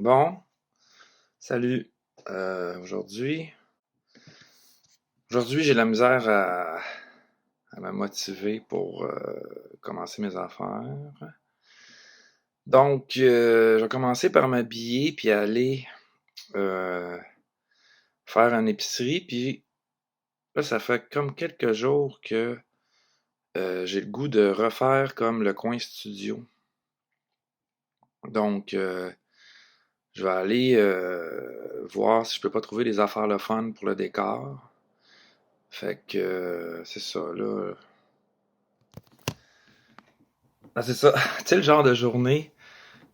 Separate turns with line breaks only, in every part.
Bon, salut. Aujourd'hui, j'ai la misère à me motiver pour commencer mes affaires. Donc, je vais commencer par m'habiller puis aller euh, faire une épicerie. Puis là, ça fait comme quelques jours que j'ai le goût de refaire comme le coin studio. Donc, je vais aller voir si je peux pas trouver des affaires le fun pour le décor. Fait que c'est ça, là. Ah, c'est ça. Tu sais, le genre de journée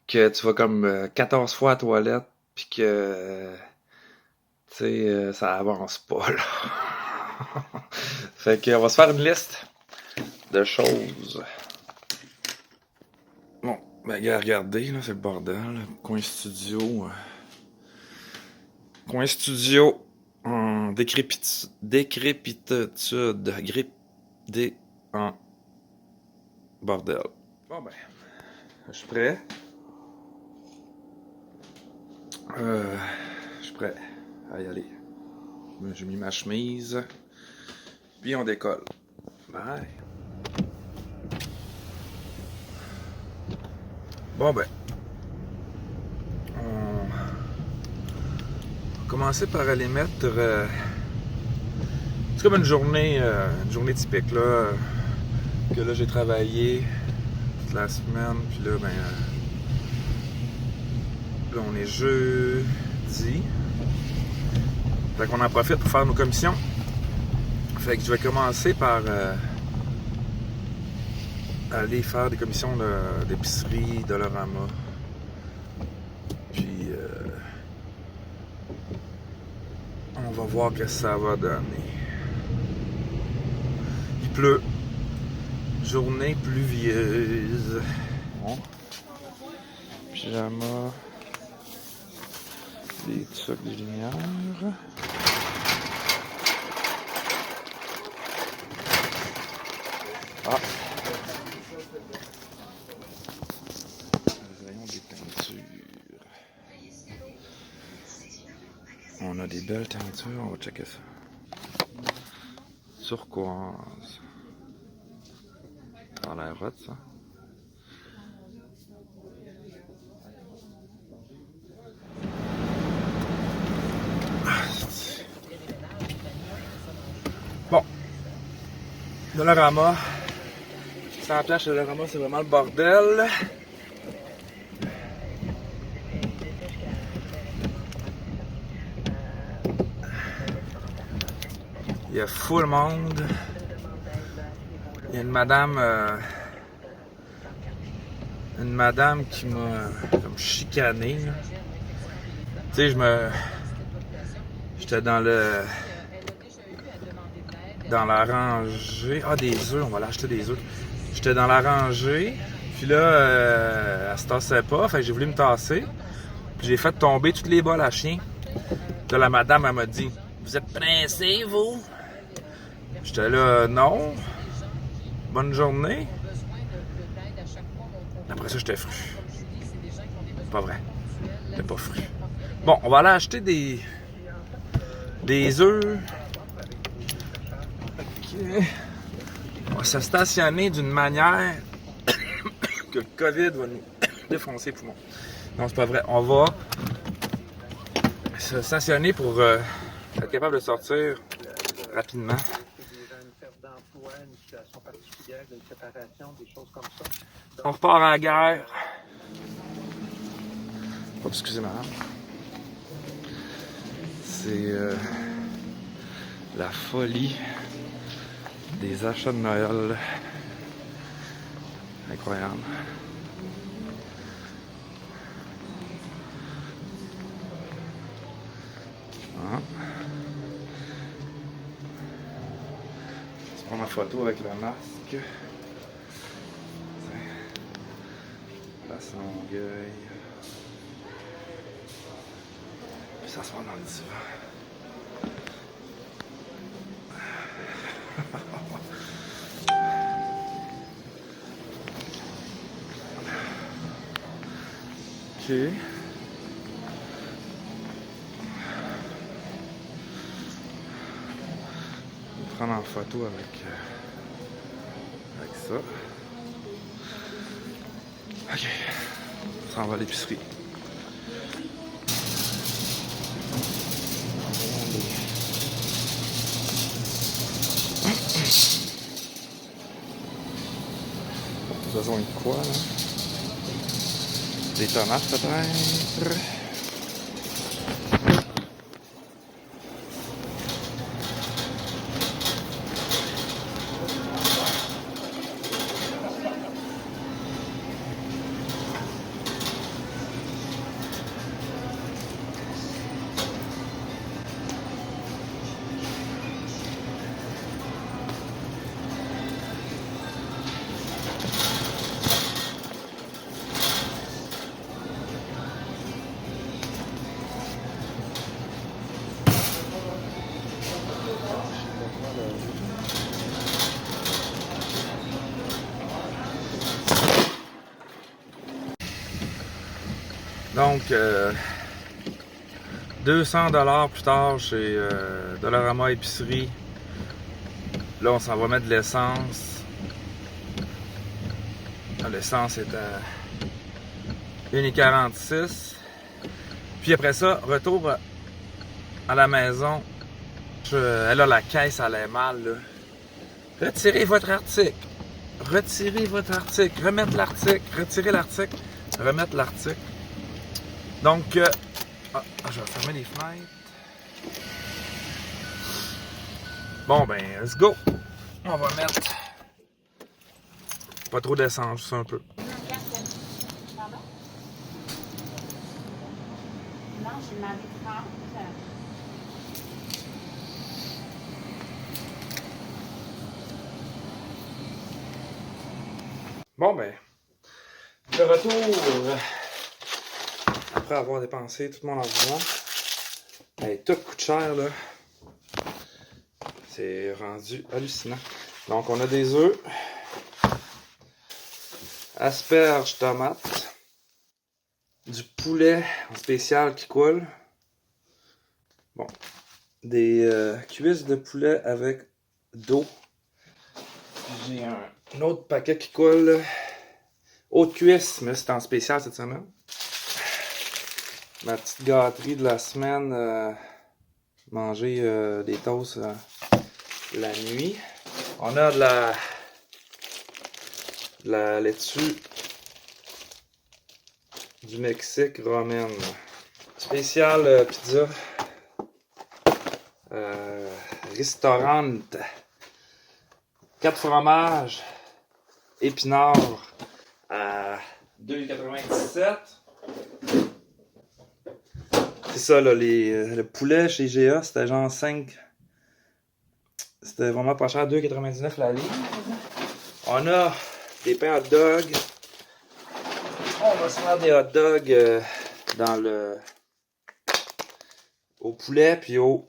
que tu vas comme 14 fois à la toilette, puis que, tu sais, ça avance pas, là. Fait qu'on va se faire une liste de choses. Bon, ben, gars, regardez, là, c'est le bordel. Là. Coin studio. Coin studio en décrépitude. En bordel. Bon, ben, je suis prêt. Je suis prêt à y aller. J'ai mis ma chemise. Puis on décolle. Bye. Bon ben. On va commencer par aller mettre. C'est comme une journée typique là. Que là j'ai travaillé toute la semaine. Puis là, ben. Là on est jeudi. Fait qu'on en profite pour faire nos commissions. Fait que je vais commencer par aller faire des commissions d'épicerie, Dollarama. Puis on va voir ce que ça va donner. Il pleut. Journée pluvieuse. Bon. Pyjama. Des trucs de lumière. Ah! Rayon des teintures. On a des belles teintures, on va checker ça. Turquoise. Ça a l'air hot, ça. Bon. Dollarama. Sur la plage de Dollarama, c'est vraiment le bordel. Il y a full monde. Il y a une madame qui m'a comme chicané. Tu sais, j'étais dans la rangée. Ah, des œufs, on va aller acheter des œufs. J'étais dans la rangée, puis là, elle se tassait pas, fait que j'ai voulu me tasser. Puis j'ai fait tomber toutes les bols à chien. Là, la madame, elle m'a dit « Vous êtes pressé, vous? » J'étais là « Non. Bonne journée. » Après ça, j'étais fru. Pas vrai. J'étais pas fru. Bon, on va aller acheter des œufs. Okay. On va se stationner d'une manière que le COVID va nous défoncer les poumons. Non, c'est pas vrai. On va se stationner pour être capable de sortir rapidement. On repart à la guerre. Oh, excusez madame. C'est la folie des achats de Noël. Incroyable. Ah. Je prends ma photo avec le masque. Place Longueuil. Puis ça se passe dans le divan. Ok. prendre en photo avec ça. Ok, on s'en va à l'épicerie. Besoin de quoi là? Des tomates peut-être? Donc, 200$ plus tard chez Dollarama Épicerie. Là, on s'en va mettre de l'essence. L'essence est à 1,46. Puis après ça, retour à la maison. Elle a la caisse, elle est mal. Là. Retirez votre article. Retirez votre article. Remettre l'article. Retirer l'article. Remettre l'article. Donc, je vais fermer les fenêtres. Bon, ben, let's go. On va mettre pas trop d'essence, juste un peu.
Pardon? Non, j'ai demandé 30.
Bon, ben, de retour après avoir dépensé tout mon argent. Hey, tout coûte cher, là. C'est rendu hallucinant. Donc, on a des œufs, asperges, tomates, du poulet en spécial qui coule. Bon, des cuisses de poulet avec d'eau. J'ai un autre paquet qui coule. Haute cuisse, mais c'est en spécial cette semaine. Ma petite gâterie de la semaine, manger des toasts la nuit. On a de la laitue du Mexique romaine. Spécial pizza. Restaurant. 4 fromages. Épinards à 2,97. C'est ça, là, le poulet chez GA, c'était genre 5. C'était vraiment pas cher, 2,99 la livre. On a des pains hot dog. On va se faire des hot dogs au poulet, puis au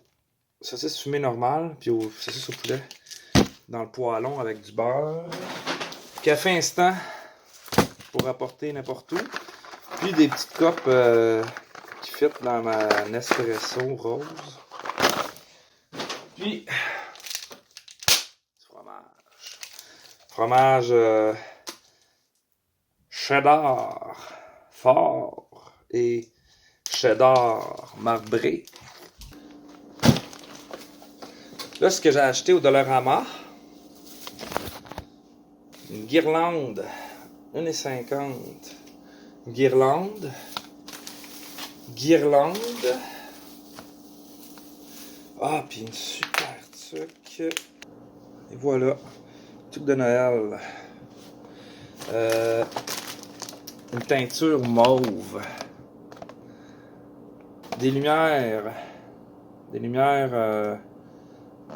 saucisse fumée normale, puis au saucisse au poulet dans le poêlon avec du beurre. Café instant pour apporter n'importe où. Puis des petites copes qui fit dans ma Nespresso rose. Puis du fromage. Fromage cheddar fort et cheddar marbré. Là, ce que j'ai acheté au Dollarama, une guirlande, 1,50. Guirlande. Ah, puis une super tuque. Et voilà, tuque de Noël. Une teinture mauve. Des lumières.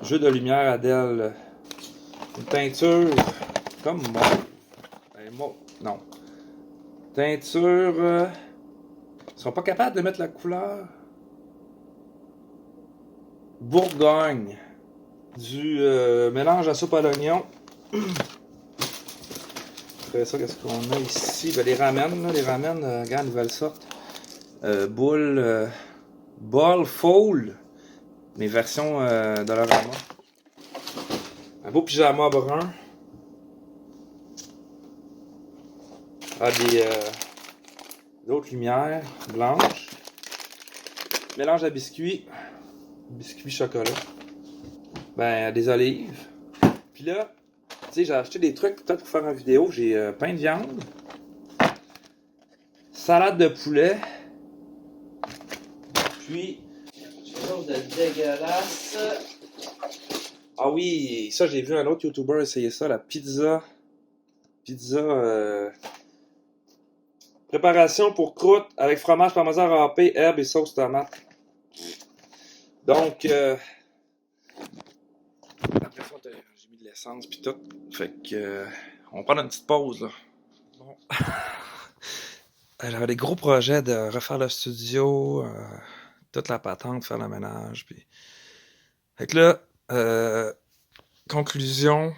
Jeu de lumière Adèle. Une teinture comme mauve. Non. Teinture. Ils sont pas capables de mettre la couleur. Bourgogne. Du mélange à soupe à l'oignon. Après ça, qu'est-ce qu'on a ici? Ben, les ramen. Là, les ramen, regarde, nouvelle sorte. Ball Fold. Mes versions Dollarama. Un beau pyjama brun. Ah, d'autres lumières blanches. Mélange à biscuits. Biscuits chocolat. Ben, des olives. Puis là, tu sais, j'ai acheté des trucs peut-être pour faire une vidéo. J'ai pain de viande. Salade de poulet. Puis, quelque chose de dégueulasse. Ah oui, ça j'ai vu un autre YouTuber essayer ça, la pizza. Préparation pour croûte avec fromage parmesan râpé, herbes et sauce tomate. Donc, après ça, j'ai mis de l'essence puis tout. Fait que, on prend une petite pause là. Bon. J'avais des gros projets de refaire le studio, toute la patente, faire le ménage. Puis... Fait que là, conclusion,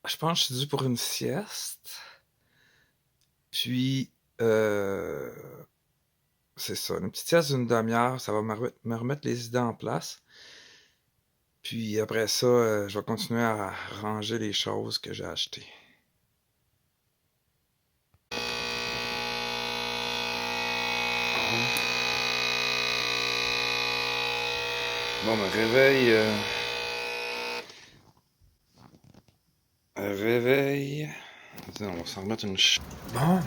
je pense que je suis dû pour une sieste. Puis, c'est ça, une petite sieste d'une demi-heure, ça va me remettre les idées en place. Puis après ça, je vais continuer à ranger les choses que j'ai achetées. Bon, me réveil. Réveil. On va s'en remettre une Bon,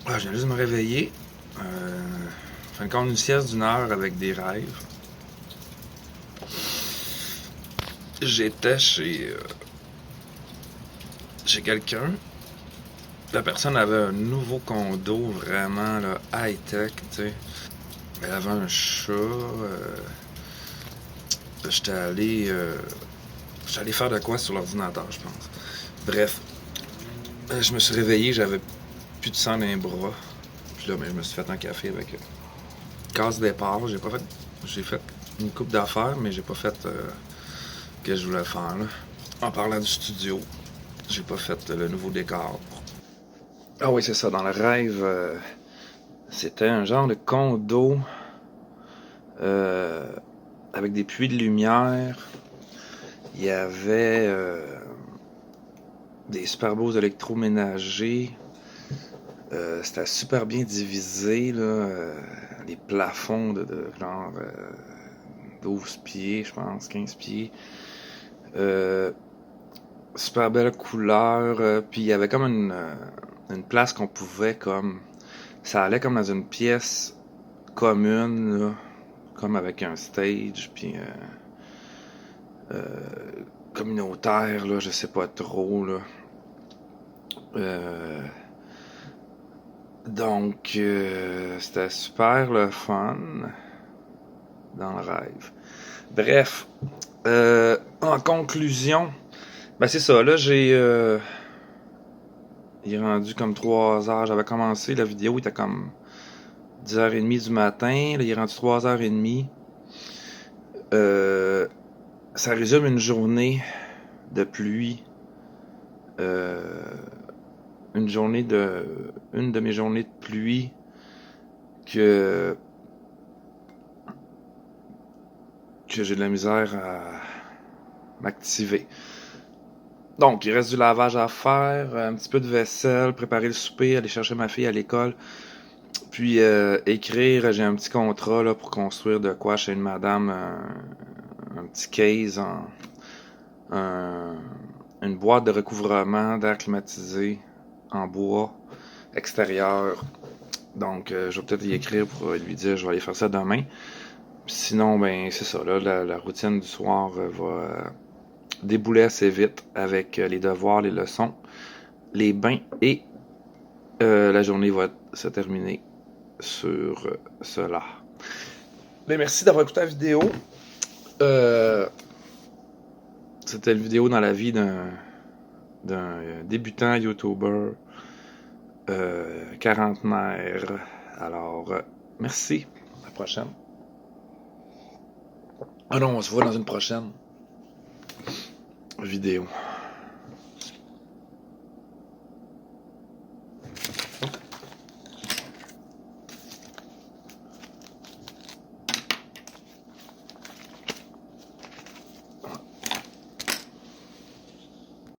ben. Je viens juste de me réveiller. Fin de compte, une sieste d'une heure avec des rêves. J'étais chez quelqu'un. La personne avait un nouveau condo vraiment là, high-tech, tu sais. Elle avait un chat. J'étais allé faire de quoi sur l'ordinateur, je pense. Bref, je me suis réveillé, j'avais plus de sang dans les bras. Puis là, ben, je me suis fait un café avec casse départ. J'ai fait une coupe d'affaires, mais j'ai pas fait ce que je voulais faire. Là. En parlant du studio, j'ai pas fait le nouveau décor. Ah oui, c'est ça. Dans le rêve, c'était un genre de condo avec des puits de lumière. Il y avait des super beaux électroménagers. C'était super bien divisé, là. Les plafonds de genre 12 pieds, je pense, 15 pieds. Super belle couleur. Puis il y avait comme une place qu'on pouvait comme... Ça allait comme dans une pièce commune, là, comme avec un stage, puis communautaire, là, je sais pas trop, là. Donc, c'était super le fun dans le rêve. Bref, en conclusion, ben c'est ça, là il est rendu comme 3 heures, j'avais commencé, la vidéo il était comme 10h30 du matin, là il est rendu 3h30. Ça résume une journée de pluie, une de mes journées de pluie que j'ai de la misère à m'activer. Donc, il reste du lavage à faire, un petit peu de vaisselle, préparer le souper, aller chercher ma fille à l'école, puis écrire. J'ai un petit contrat là, pour construire de quoi chez une madame, un petit case, une boîte de recouvrement d'air climatisé en bois extérieur. Donc, je vais peut-être y écrire pour lui dire je vais aller faire ça demain. Sinon, ben c'est ça, là, la routine du soir va débouler assez vite avec les devoirs, les leçons, les bains et la journée va se terminer sur cela. Mais merci d'avoir écouté la vidéo. C'était une vidéo dans la vie d'un débutant YouTuber quarantenaire. Alors, merci. À la prochaine. Ah non, on se voit dans une prochaine vidéo.